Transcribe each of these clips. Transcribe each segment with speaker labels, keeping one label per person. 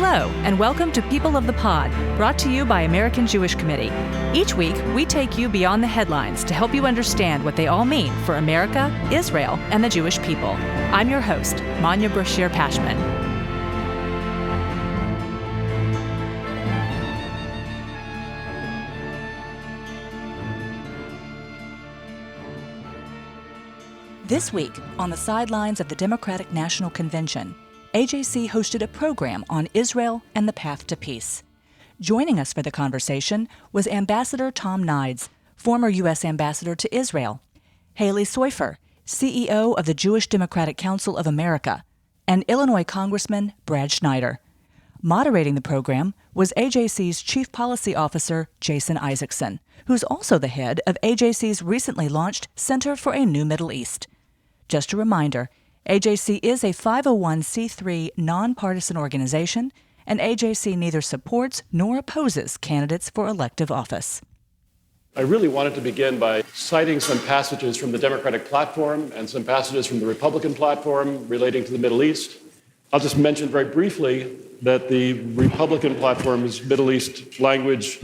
Speaker 1: Hello, and welcome to People of the Pod, brought to you by American Jewish Committee. Each week, we take you beyond the headlines to help you understand what they all mean for America, Israel, and the Jewish people. I'm your host, Manya Brachear Pashman. This week, on the sidelines of the Democratic National Convention, AJC hosted a program on Israel and the path to peace. Joining us for the conversation was Ambassador Tom Nides, former U.S. Ambassador to Israel, Halie Soifer, CEO of the Jewish Democratic Council of America, and Illinois Congressman Brad Schneider. Moderating the program was AJC's Chief Policy Officer, Jason Isaacson, who's also the head of AJC's recently launched Center for a New Middle East. Just a reminder, AJC is a 501c3 nonpartisan organization, and AJC neither supports nor opposes candidates for elective office.
Speaker 2: I really wanted to begin by citing some passages from the Democratic platform and some passages from the Republican platform relating to the Middle East. I'll just mention very briefly that the Republican platform's Middle East language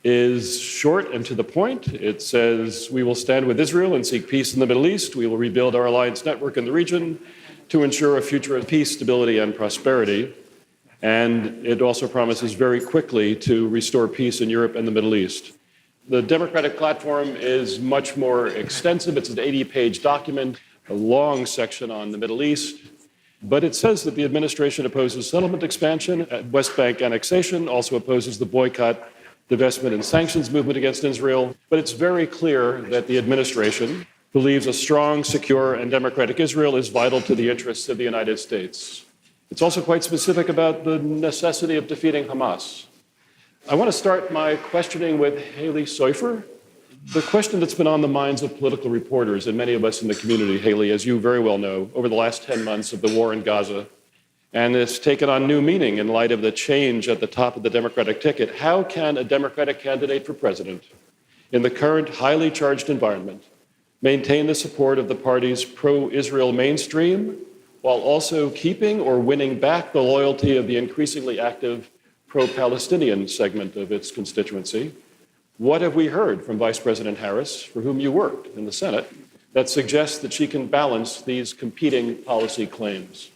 Speaker 2: is short and to the point. It says, "We will stand with Israel and seek peace in the Middle East. We will rebuild our alliance network in the region to ensure a future of peace, stability, and prosperity." And it also promises very quickly to restore peace in Europe and the Middle East. The Democratic platform is much more extensive. It's an 80-page document, a long section on the Middle East. But it says that the administration opposes settlement expansion, West Bank annexation, also opposes the boycott, divestment, and sanctions movement against Israel. But it's very clear that the administration believes a strong, secure, and democratic Israel is vital to the interests of the United States. It's also quite specific about the necessity of defeating Hamas. I want to start my questioning with Halie Soifer. The question that's been on the minds of political reporters and many of us in the community, Halie, as you very well know, over the last 10 months of the war in Gaza, and it's taken on new meaning in light of the change at the top of the Democratic ticket. How can a Democratic candidate for president, in the current highly charged environment, maintain the support of the party's pro-Israel mainstream while also keeping or winning back the loyalty of the increasingly active pro-Palestinian segment of its constituency? What have we heard from Vice President Harris, for whom you worked in the Senate, that suggests that she can balance these competing policy claims?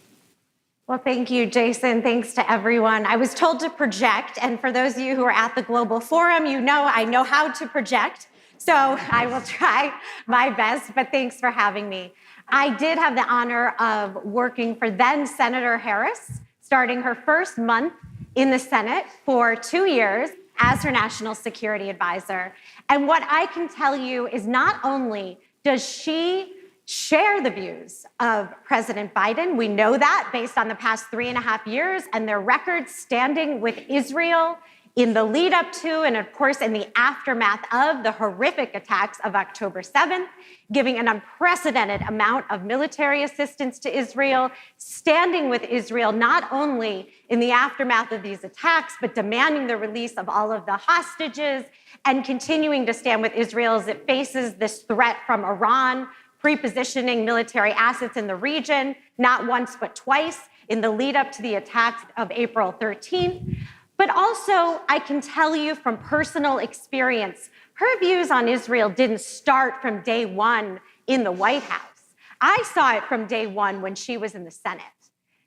Speaker 3: Well, thank you, Jason. Thanks to everyone. I was told to project, and for those of you who are at the Global Forum, you know I know how to project, so I will try my best, but thanks for having me. I did have the honor of working for then Senator Harris, starting her first month in the Senate for 2 years as her national security advisor. And what I can tell you is not only does she share the views of President Biden. We know that based on the past 3.5 years and their record standing with Israel in the lead up to, and of course, in the aftermath of the horrific attacks of October 7th, giving an unprecedented amount of military assistance to Israel, standing with Israel not only in the aftermath of these attacks, but demanding the release of all of the hostages and continuing to stand with Israel as it faces this threat from Iran, pre-positioning military assets in the region, not once but twice in the lead up to the attacks of April 13th. But also, I can tell you from personal experience, her views on Israel didn't start from day one in the White House. I saw it from day one when she was in the Senate.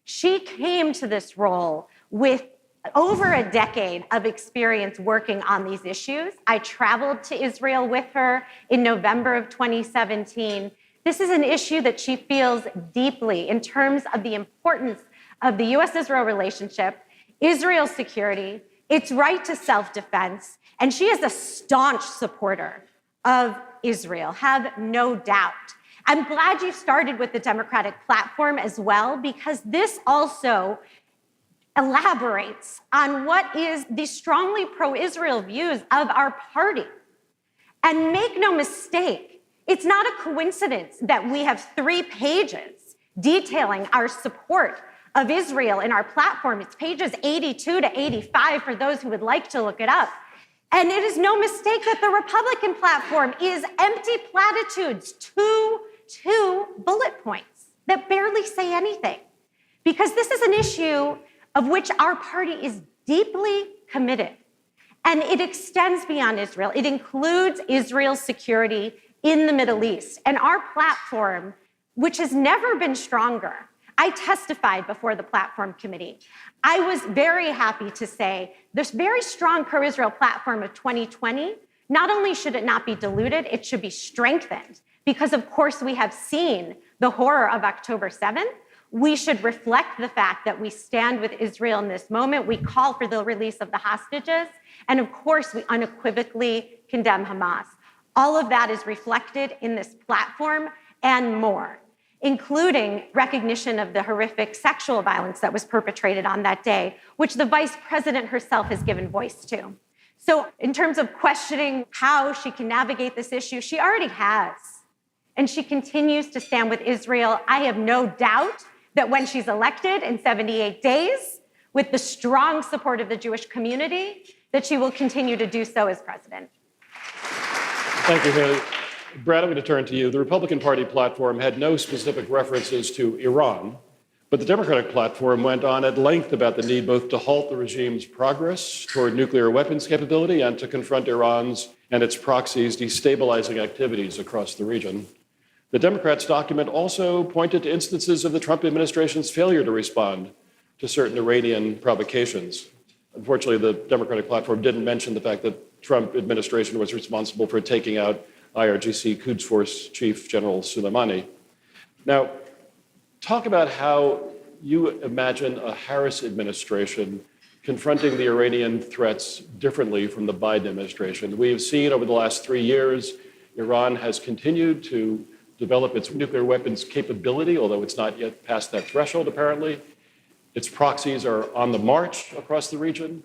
Speaker 3: She came to this role with over a decade of experience working on these issues. I traveled to Israel with her in November of 2017. This is an issue that she feels deeply in terms of the importance of the U.S.-Israel relationship, Israel's security, its right to self-defense, and she is a staunch supporter of Israel, have no doubt. I'm glad you started with the Democratic platform as well, because this also elaborates on what is the strongly pro-Israel views of our party. And make no mistake, it's not a coincidence that we have 3 pages detailing our support of Israel in our platform. It's pages 82 to 85 for those who would like to look it up. And it is no mistake that the Republican platform is empty platitudes, two bullet points that barely say anything. Because this is an issue of which our party is deeply committed. And it extends beyond Israel. It includes Israel's security in the Middle East. And our platform, which has never been stronger, I testified before the platform committee. I was very happy to say this very strong pro-Israel platform of 2020, not only should it not be diluted, it should be strengthened. Because of course we have seen the horror of October 7th. We should reflect the fact that we stand with Israel in this moment. We call for the release of the hostages. And of course, we unequivocally condemn Hamas. All of that is reflected in this platform and more, including recognition of the horrific sexual violence that was perpetrated on that day, which the vice president herself has given voice to. So in terms of questioning how she can navigate this issue, she already has. And she continues to stand with Israel. I have no doubt that when she's elected in 78 days, with the strong support of the Jewish community, that she will continue to do so as president.
Speaker 2: Thank you, Halie. Brad, I'm going to turn to you. The Republican Party platform had no specific references to Iran, but the Democratic platform went on at length about the need both to halt the regime's progress toward nuclear weapons capability and to confront Iran's and its proxies' destabilizing activities across the region. The Democrats' document also pointed to instances of the Trump administration's failure to respond to certain Iranian provocations. Unfortunately, the Democratic platform didn't mention the fact that the Trump administration was responsible for taking out IRGC Quds Force Chief General Soleimani. Now, talk about how you imagine a Harris administration confronting the Iranian threats differently from the Biden administration. We have seen over the last 3 years, Iran has continued to develop its nuclear weapons capability, although it's not yet past that threshold, apparently. Its proxies are on the march across the region.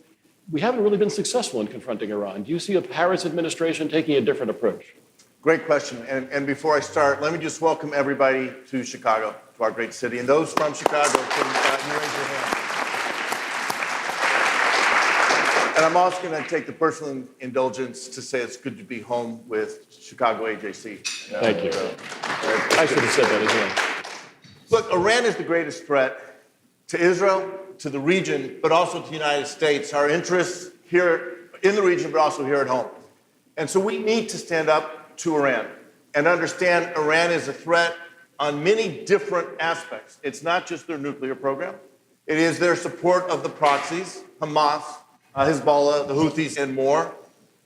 Speaker 2: We haven't really been successful in confronting Iran. Do you see a Harris administration taking a different approach?
Speaker 4: Great question. And before I start, let me just welcome everybody to Chicago, to our great city. And those from Chicago, can you raise your hand? And I'm also going to take the personal indulgence to say it's good to be home with Chicago AJC.
Speaker 2: Thank you. I should have said that as well.
Speaker 4: Look, Iran is the greatest threat to Israel, to the region, but also to the United States. Our interests here in the region, but also here at home. And so we need to stand up to Iran and understand Iran is a threat on many different aspects. It's not just their nuclear program. It is their support of the proxies, Hamas, Hezbollah, the Houthis, and more.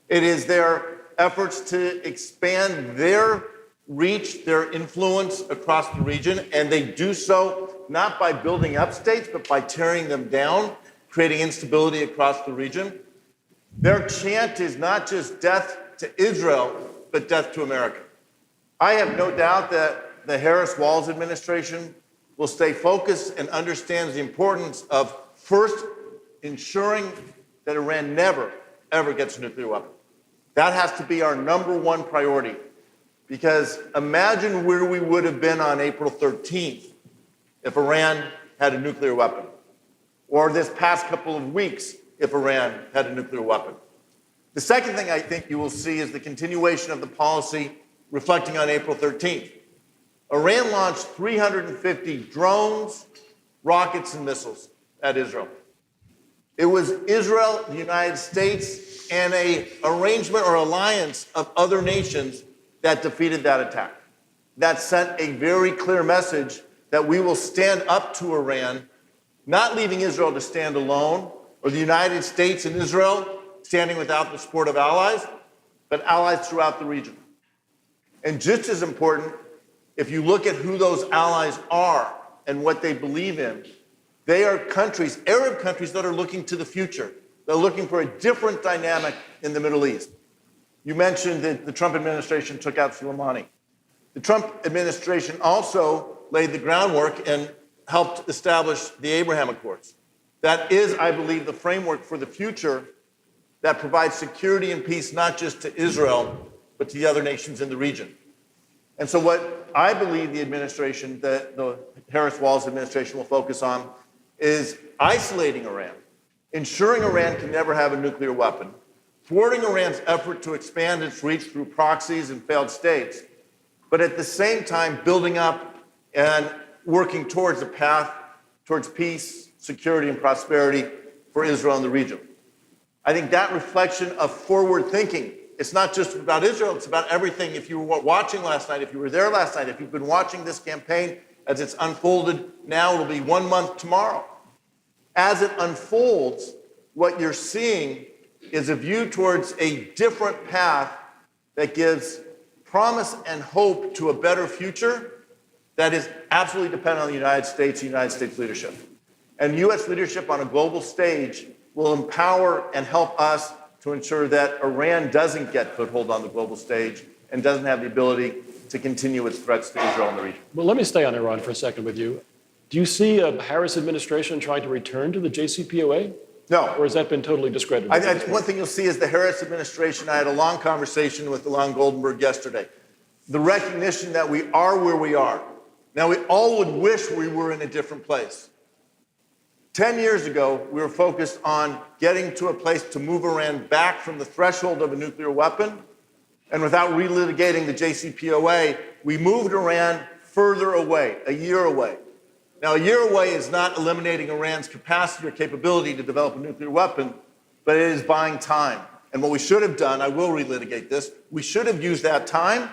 Speaker 4: It is their efforts to expand their reach, their influence across the region, and they do so not by building up states, but by tearing them down, creating instability across the region. Their chant is not just death to Israel, but death to America. I have no doubt that the Harris-Walz administration will stay focused and understands the importance of first ensuring that Iran never, ever gets a nuclear weapon. That has to be our number one priority, because imagine where we would have been on April 13th if Iran had a nuclear weapon, or this past couple of weeks if Iran had a nuclear weapon. The second thing I think you will see is the continuation of the policy reflecting on April 13th. Iran launched 350 drones, rockets, and missiles at Israel. It was Israel, the United States, and an arrangement or alliance of other nations that defeated that attack. That sent a very clear message that we will stand up to Iran, not leaving Israel to stand alone, or the United States and Israel standing without the support of allies, but allies throughout the region. And just as important, if you look at who those allies are and what they believe in, they are countries, Arab countries, that are looking to the future. They're looking for a different dynamic in the Middle East. You mentioned that the Trump administration took out Soleimani. The Trump administration also laid the groundwork and helped establish the Abraham Accords. That is, I believe, the framework for the future that provides security and peace not just to Israel, but to the other nations in the region. And so what I believe the administration, the Harris-Walz administration will focus on is isolating Iran, ensuring Iran can never have a nuclear weapon, thwarting Iran's effort to expand its reach through proxies and failed states, but at the same time building up and working towards a path towards peace, security, and prosperity for Israel and the region. I think that reflection of forward thinking, it's not just about Israel, it's about everything. If you were watching last night, if you were there last night, if you've been watching this campaign as it's unfolded now, it'll be 1 month tomorrow. As it unfolds, what you're seeing is a view towards a different path that gives promise and hope to a better future that is absolutely dependent on the United States and United States leadership. And U.S. leadership on a global stage will empower and help us to ensure that Iran doesn't get foothold on the global stage and doesn't have the ability to continue its threats to Israel and the region.
Speaker 2: Well, let me stay on Iran for a second with you. Do you see a Harris administration trying to return to the JCPOA?
Speaker 4: No.
Speaker 2: Or has that been totally discredited?
Speaker 4: One thing you'll see is the Harris administration. I had a long conversation with Alon Goldenberg yesterday. The recognition that we are where we are. Now, we all would wish we were in a different place. 10 years ago, we were focused on getting to a place to move Iran back from the threshold of a nuclear weapon. And without relitigating the JCPOA, we moved Iran further away, a year away. Now, a year away is not eliminating Iran's capacity or capability to develop a nuclear weapon, but it is buying time. And what we should have done, I will relitigate this, we should have used that time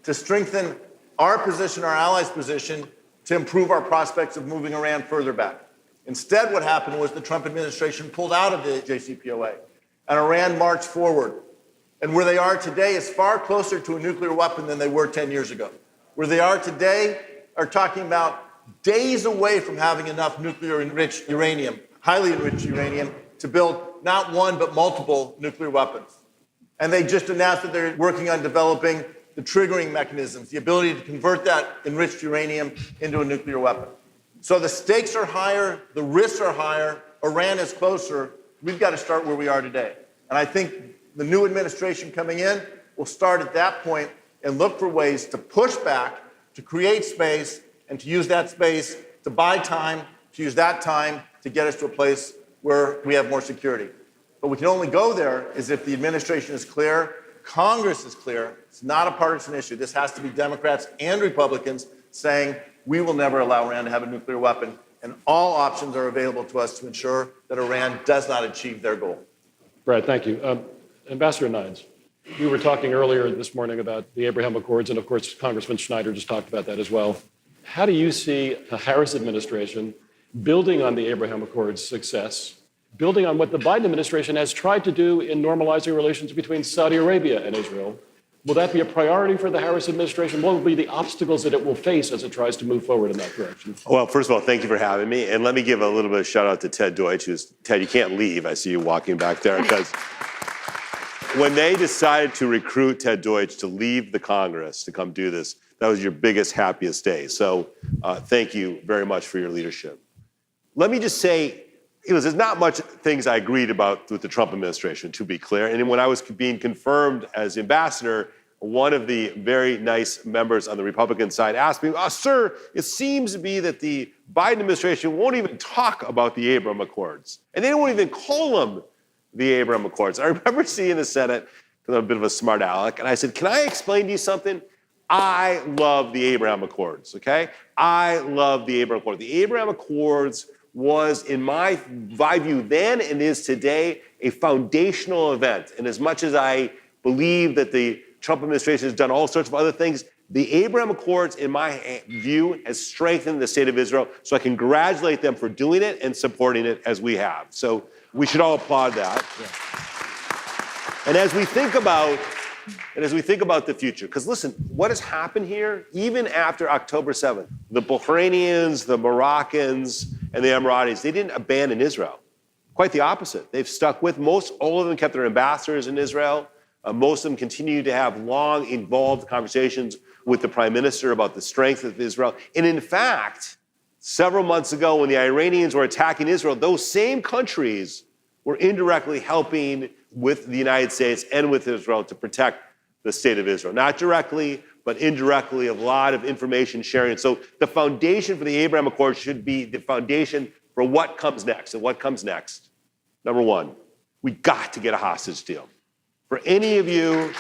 Speaker 4: to strengthen our position, our allies' position, to improve our prospects of moving Iran further back. Instead, what happened was the Trump administration pulled out of the JCPOA, and Iran marched forward. And where they are today is far closer to a nuclear weapon than they were 10 years ago. Where they are today are talking about days away from having enough nuclear-enriched uranium, highly enriched uranium, to build not one but multiple nuclear weapons. And they just announced that they're working on developing the triggering mechanisms, the ability to convert that enriched uranium into a nuclear weapon. So the stakes are higher, the risks are higher, Iran is closer. We've got to start where we are today. And I think the new administration coming in will start at that point and look for ways to push back, to create space, and to use that space to buy time, to use that time to get us to a place where we have more security. But we can only go there is if the administration is clear, Congress is clear. It's not a partisan issue. This has to be Democrats and Republicans saying we will never allow Iran to have a nuclear weapon, and all options are available to us to ensure that Iran does not achieve their goal.
Speaker 2: Brad, thank you. Ambassador Nides, we were talking earlier this morning about the Abraham Accords, and of course, Congressman Schneider just talked about that as well. How do you see the Harris administration building on the Abraham Accords' success, building on what the Biden administration has tried to do in normalizing relations between Saudi Arabia and Israel? Will that be a priority for the Harris administration? What will be the obstacles that it will face as it tries to move forward in that direction?
Speaker 5: Well, first of all, thank you for having me. And let me give a little bit of shout out to Ted Deutsch, Ted, you can't leave. I see you walking back there. Because when they decided to recruit Ted Deutsch to leave the Congress to come do this, that was your biggest, happiest day. So thank you very much for your leadership. Let me just say, there's not much things I agreed about with the Trump administration, to be clear. And when I was being confirmed as ambassador, one of the very nice members on the Republican side asked me, sir, it seems to be that the Biden administration won't even talk about the Abraham Accords. And they won't even call them the Abraham Accords. I remember seeing the Senate, because I'm a bit of a smart aleck, and I said, can I explain to you something? I love the Abraham Accords, okay? I love the Abraham Accords. The Abraham Accords was, in my view then and is today, a foundational event. And as much as I believe that the Trump administration has done all sorts of other things, the Abraham Accords, in my view, has strengthened the state of Israel. So I congratulate them for doing it and supporting it as we have. So we should all applaud that. Yeah. And as we think about the future, because listen, what has happened here, even after October 7th, the Bahrainians, the Moroccans, and the Emiratis, they didn't abandon Israel. Quite the opposite. They've stuck with, all of them kept their ambassadors in Israel. Most of them continue to have long, involved conversations with the prime minister about the strength of Israel. And in fact, several months ago when the Iranians were attacking Israel, those same countries were indirectly helping with the United States and with Israel to protect the state of Israel. Not directly, but indirectly, a lot of information sharing. So the foundation for the Abraham Accords should be the foundation for what comes next. And what comes next? Number one, we got to get a hostage deal. For any of you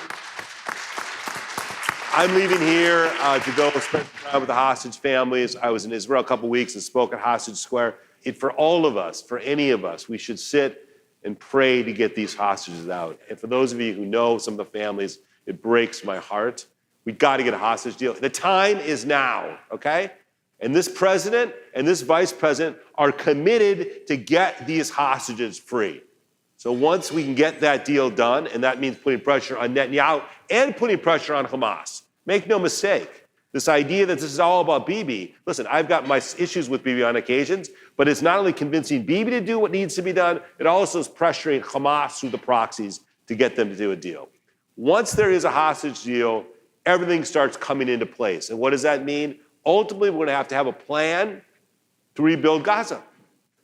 Speaker 5: I'm leaving here to go spend time with the hostage families. I was in Israel a couple weeks and spoke at Hostage Square. For all of us, for any of us, we should sit and pray to get these hostages out. And for those of you who know some of the families, it breaks my heart. We've got to get a hostage deal. The time is now, okay? And this president and this vice president are committed to get these hostages free. So once we can get that deal done, and that means putting pressure on Netanyahu and putting pressure on Hamas. Make no mistake, this idea that this is all about Bibi, listen, I've got my issues with Bibi on occasions, but it's not only convincing Bibi to do what needs to be done, it also is pressuring Hamas through the proxies to get them to do a deal. Once there is a hostage deal, everything starts coming into place. And what does that mean? Ultimately, we're going to have a plan to rebuild Gaza.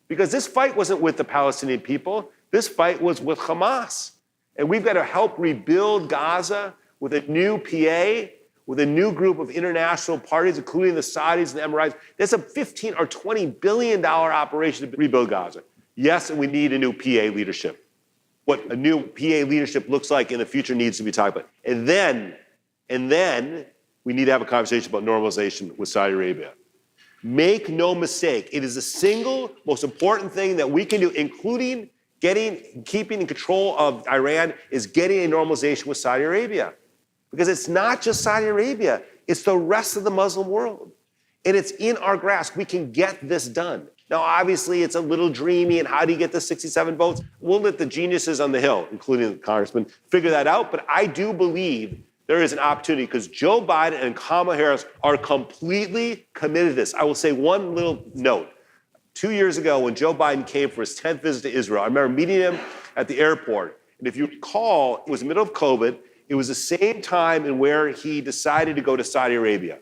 Speaker 5: Because this fight wasn't with the Palestinian people. This fight was with Hamas. And we've got to help rebuild Gaza with a new PA, with a new group of international parties, including the Saudis and the Emirates. That's a $15 or $20 billion operation to rebuild Gaza. Yes, and we need a new PA leadership. What a new PA leadership looks like in the future needs to be talked about. And then we need to have a conversation about normalization with Saudi Arabia. Make no mistake, it is the single most important thing that we can do, including keeping in control of Iran, is getting a normalization with Saudi Arabia. Because it's not just Saudi Arabia, it's the rest of the Muslim world. And it's in our grasp. We can get this done. Now, obviously, it's a little dreamy, and how do you get the 67 votes? We'll let the geniuses on the Hill, including the congressman, figure that out. But I do believe there is an opportunity because Joe Biden and Kamala Harris are completely committed to this. I will say one little note. 2 years ago, when Joe Biden came for his 10th visit to Israel, I remember meeting him at the airport. And if you recall, it was the middle of COVID. It was the same time and where he decided to go to Saudi Arabia.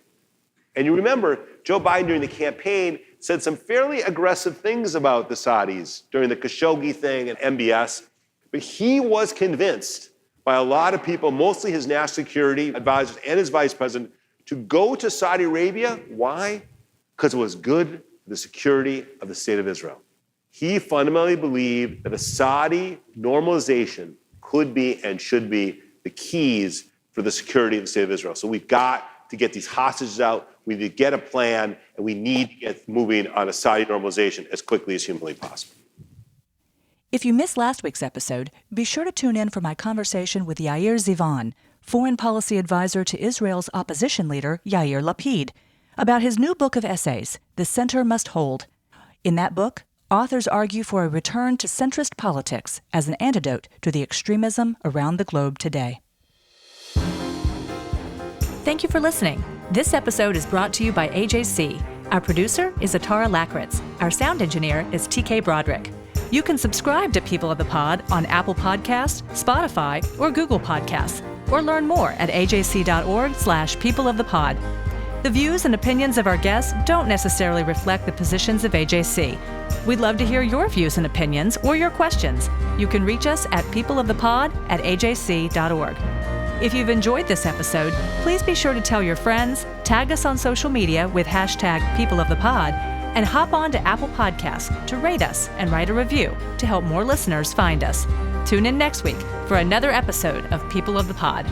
Speaker 5: And you remember, Joe Biden during the campaign said some fairly aggressive things about the Saudis during the Khashoggi thing and MBS. But he was convinced by a lot of people, mostly his national security advisors and his vice president, to go to Saudi Arabia. Why? Because it was good for the security of the state of Israel. He fundamentally believed that a Saudi normalization could be and should be the keys for the security of the state of Israel. So we've got to get these hostages out, we need to get a plan, and we need to get moving on a Saudi normalization as quickly as humanly possible.
Speaker 1: If you missed last week's episode, be sure to tune in for my conversation with Yair Zivan, foreign policy advisor to Israel's opposition leader, Yair Lapid, about his new book of essays, The Center Must Hold. In that book, authors argue for a return to centrist politics as an antidote to the extremism around the globe today. Thank you for listening. This episode is brought to you by AJC. Our producer is Atara Lakritz. Our sound engineer is TK Broderick. You can subscribe to People of the Pod on Apple Podcasts, Spotify, or Google Podcasts, or learn more at ajc.org/peopleofthepod. The views and opinions of our guests don't necessarily reflect the positions of AJC. We'd love to hear your views and opinions or your questions. You can reach us at peopleofthepod@ajc.org. If you've enjoyed this episode, please be sure to tell your friends, tag us on social media with #PeopleOfThePod, and hop on to Apple Podcasts to rate us and write a review to help more listeners find us. Tune in next week for another episode of People of the Pod.